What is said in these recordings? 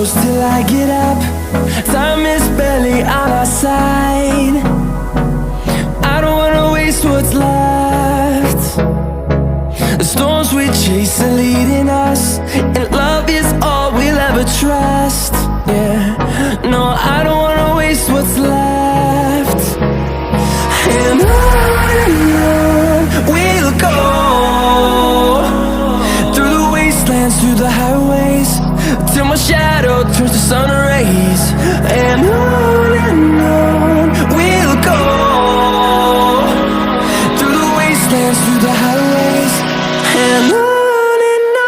close till I get up. Time is barely on our side. I don't wanna waste what's left. The storms we chase are leading us, and love is all we'll ever trust. Yeah, no, I don't wanna waste what's left. And on we'll go, through the wastelands, through the highways, till my shadow turns to sun rays. And on we'll go, through the wastelands, through the highways, and on we'll go.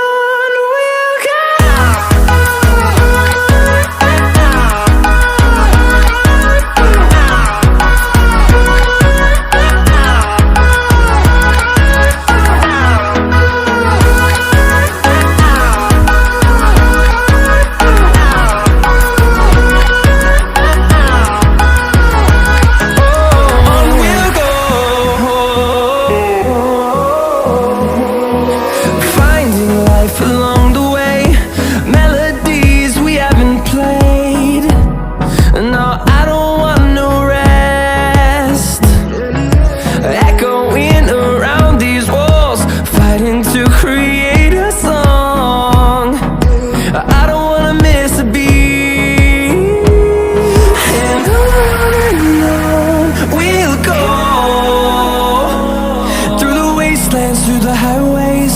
Through the highways,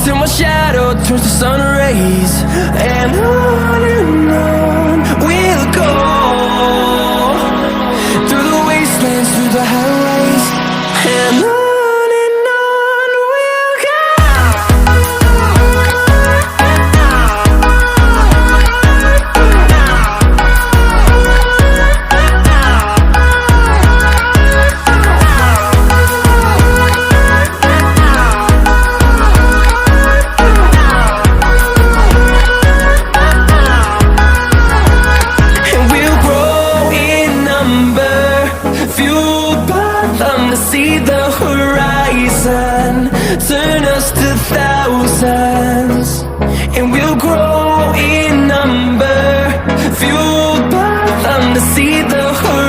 till my shadow turns to sun rays. And on we'll go, through the wastelands, through the highways, and on we'll go. See the horizon, turn us to thousands, and we'll grow in number, fueled by them to see the horizon.